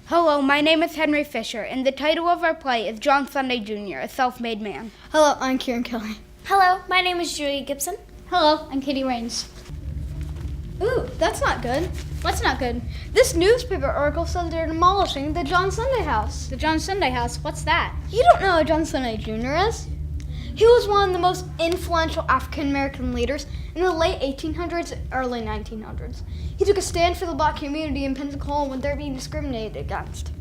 Hello, my name is Henry Fisher, and the title of our play is John Sunday Jr., a self-made man. Hello, I'm Kieran Kelly. Hello, my name is Julia Gibson. Hello, I'm Katie Rains. Ooh, that's not good. What's not good? This newspaper article says they're demolishing the John Sunday House. The John Sunday House, what's that? You don't know who John Sunday Jr. is? He was one of the most influential African-American leaders in the late 1800s, early 1900s. He took a stand for the black community in Pensacola when they're being discriminated against.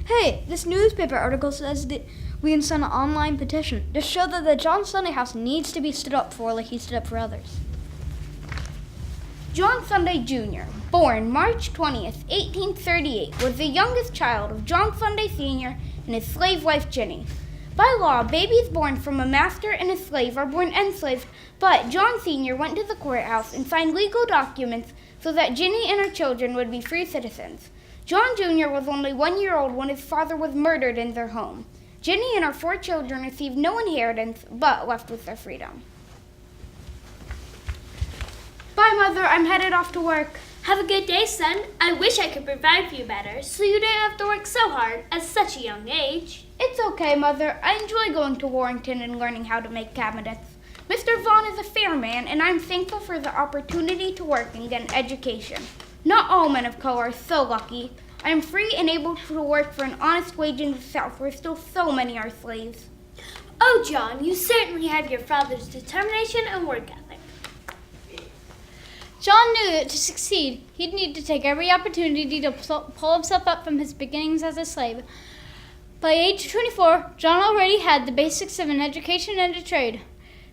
Hey, this newspaper article says that we can send an online petition to show that the John Sunday House needs to be stood up for like he stood up for others. John Sunday Jr., born March 20th, 1838, was the youngest child of John Sunday Sr. and his slave wife Jenny. By law, babies born from a master and a slave are born enslaved, but John Sr. went to the courthouse and signed legal documents so that Jenny and her children would be free citizens. John Jr. was only 1 year old when his father was murdered in their home. Jenny and her 4 children received no inheritance, but left with their freedom. Bye, Mother. I'm headed off to work. Have a good day, son. I wish I could provide for you better, so you didn't have to work so hard at such a young age. It's okay, Mother. I enjoy going to Warrington and learning how to make cabinets. Mr. Vaughn is a fair man, and I'm thankful for the opportunity to work and get an education. Not all men of color are so lucky. I am free and able to work for an honest wage in the South, where still so many are slaves. Oh, John, you certainly have your father's determination and work ethic. John knew that to succeed, he'd need to take every opportunity to pull himself up from his beginnings as a slave. By age 24, John already had the basics of an education and a trade.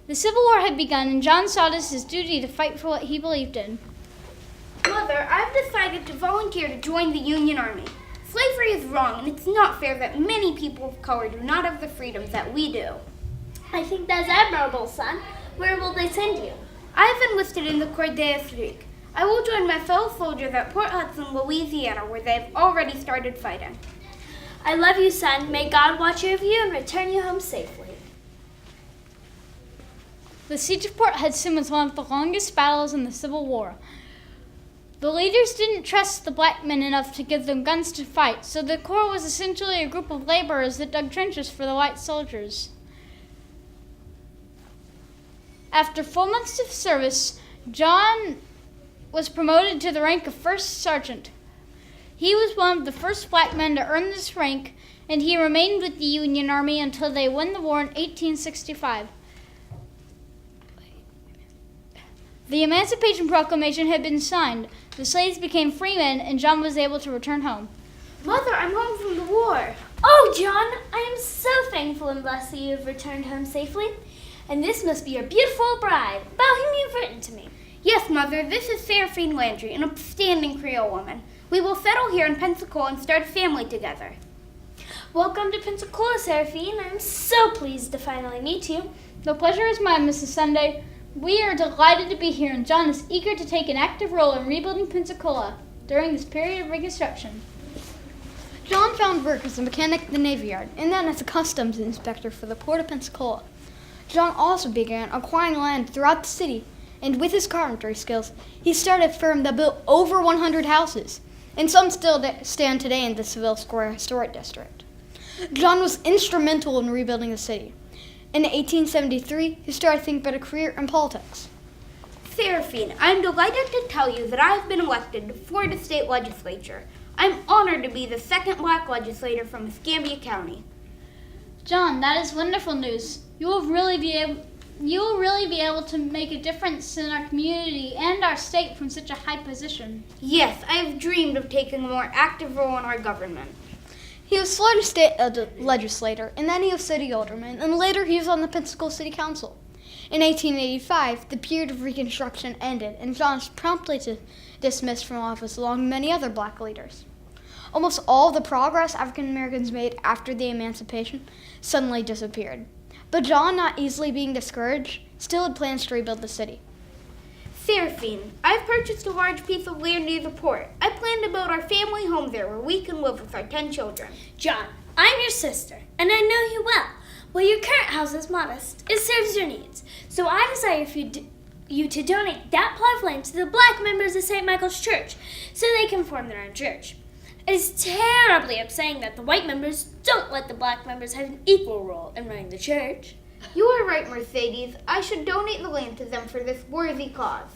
The Civil War had begun, and John saw it as his duty to fight for what he believed in. Mother, I've decided to volunteer to join the Union Army. Slavery is wrong, and it's not fair that many people of color do not have the freedoms that we do. I think that's admirable, son. Where will they send you? I have enlisted in the Cordea Streak. I will join my fellow soldiers at Port Hudson, Louisiana, where they have already started fighting. I love you, son. May God watch over you and return you home safely. The siege of Port Hudson was one of the longest battles in the Civil War. The leaders didn't trust the black men enough to give them guns to fight, so the Corps was essentially a group of laborers that dug trenches for the white soldiers. After 4 months of service, John was promoted to the rank of first sergeant. He was one of the first black men to earn this rank, and he remained with the Union Army until they won the war in 1865. The Emancipation Proclamation had been signed. The slaves became free men, and John was able to return home. Mother, I'm home from the war. Oh, John, I am so thankful and blessed that you have returned home safely. And this must be your beautiful bride, about whom you've written to me. Yes, Mother, this is Seraphine Landry, an upstanding Creole woman. We will settle here in Pensacola and start a family together. Welcome to Pensacola, Seraphine. I'm so pleased to finally meet you. The pleasure is mine, Mrs. Sunday. We are delighted to be here, and John is eager to take an active role in rebuilding Pensacola during this period of reconstruction. John found work as a mechanic at the Navy Yard, and then as a customs inspector for the Port of Pensacola. John also began acquiring land throughout the city, and with his carpentry skills, he started a firm that built over 100 houses, and some still stand today in the Seville Square Historic District. John was instrumental in rebuilding the city. In 1873, he started thinking about a career in politics. Seraphine, I'm delighted to tell you that I have been elected to Florida State Legislature. I'm honored to be the second black legislator from Escambia County. John, that is wonderful news. You will really be able to make a difference in our community and our state from such a high position. Yes, I have dreamed of taking a more active role in our government. He was Florida State legislator, and then he was city alderman, and later he was on the Pensacola City Council. In 1885, the period of Reconstruction ended, and John was promptly dismissed from office along with many other black leaders. Almost all the progress African Americans made after the emancipation suddenly disappeared. But John, not easily being discouraged, still had plans to rebuild the city. Seraphine, I've purchased a large piece of land near the port. I plan to build our family home there where we can live with our 10 children. John, I'm your sister, and I know you well. While your current house is modest, it serves your needs. So I desire for you to donate that plot of land to the black members of St. Michael's Church so they can form their own church. It is terribly upsetting that the white members don't let the black members have an equal role in running the church. You are right, Mercedes. I should donate the land to them for this worthy cause.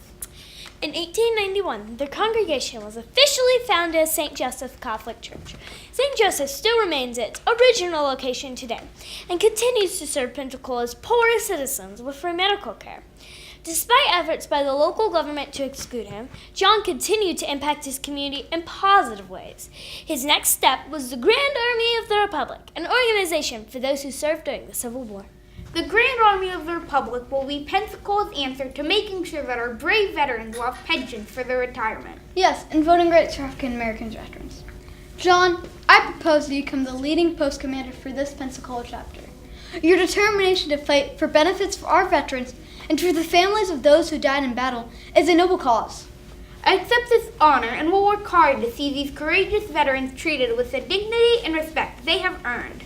In 1891, their congregation was officially founded as St. Joseph Catholic Church. St. Joseph still remains its original location today and continues to serve Pensacola's poorest citizens with free medical care. Despite efforts by the local government to exclude him, John continued to impact his community in positive ways. His next step was the Grand Army of the Republic, an organization for those who served during the Civil War. The Grand Army of the Republic will be Pensacola's answer to making sure that our brave veterans will have pensions for their retirement. Yes, and voting rights for African American veterans. John, I propose that you become the leading post commander for this Pensacola chapter. Your determination to fight for benefits for our veterans and for the families of those who died in battle is a noble cause. I accept this honor and will work hard to see these courageous veterans treated with the dignity and respect they have earned.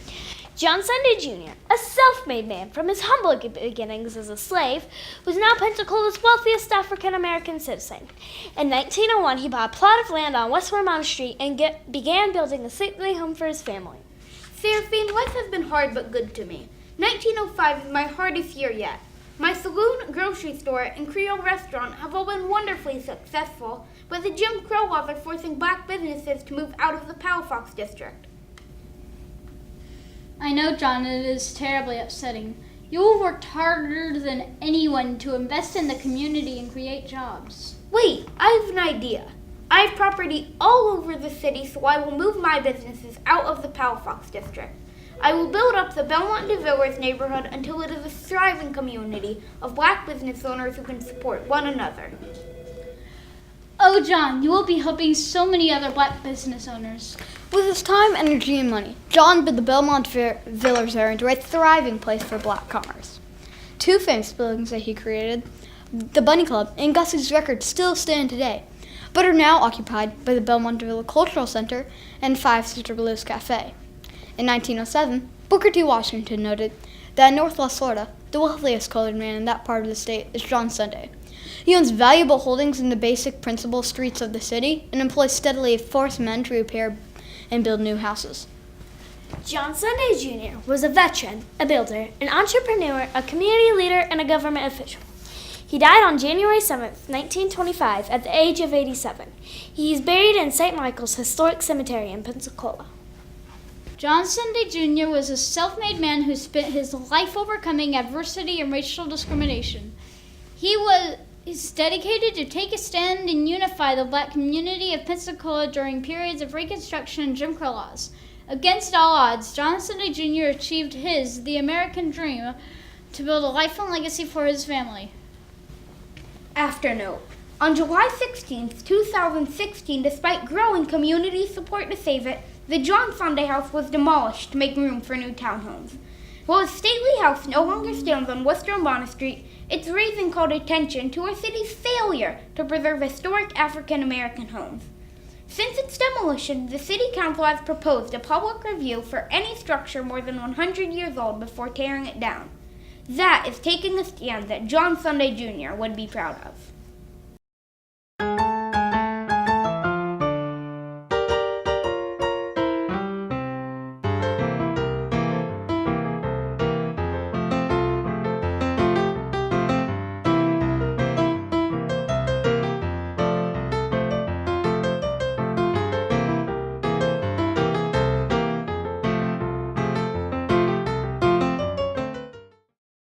John Sunday Jr., a self-made man from his humble beginnings as a slave, was now Pensacola's wealthiest African-American citizen. In 1901, he bought a plot of land on West Vermont Street and began building a stately home for his family. Seraphine, life has been hard but good to me. 1905 is my hardest year yet. My saloon, grocery store, and Creole restaurant have all been wonderfully successful, but the Jim Crow laws are forcing black businesses to move out of the Palafox district. I know, John, it is terribly upsetting. You have worked harder than anyone to invest in the community and create jobs. Wait, I have an idea. I have property all over the city, so I will move my businesses out of the Palafox district. I will build up the Belmont de Villiers neighborhood until it is a thriving community of black business owners who can support one another. Oh, John, you will be helping so many other black business owners. With his time, energy, and money, John built the Belmont Villiers area into a thriving place for black commerce. Two famous buildings that he created, the Bunny Club and Gussie's Record, still stand today, but are now occupied by the Belmont Deville Cultural Center and Five Sister Blues Cafe. In 1907, Booker T. Washington noted that in Northwest Florida, the wealthiest colored man in that part of the state is John Sunday. He owns valuable holdings in the basic principal streets of the city and employs steadily 4 men to repair and build new houses. John Sunday Jr. was a veteran, a builder, an entrepreneur, a community leader, and a government official. He died on January 7, 1925, at the age of 87. He is buried in St. Michael's Historic Cemetery in Pensacola. John Sunday Jr. was a self-made man who spent his life overcoming adversity and racial discrimination. He is dedicated to take a stand and unify the black community of Pensacola during periods of Reconstruction and Jim Crow laws. Against all odds, John Sunday Jr. achieved the American dream, to build a lifelong legacy for his family. Afternote. On July 16, 2016, despite growing community support to save it, the John Sunday House was demolished to make room for new townhomes. While the stately house no longer stands on Western Bonnet Street, its raising called attention to our city's failure to preserve historic African American homes. Since its demolition, the City Council has proposed a public review for any structure more than 100 years old before tearing it down. That is taking a stand that John Sunday Jr. would be proud of.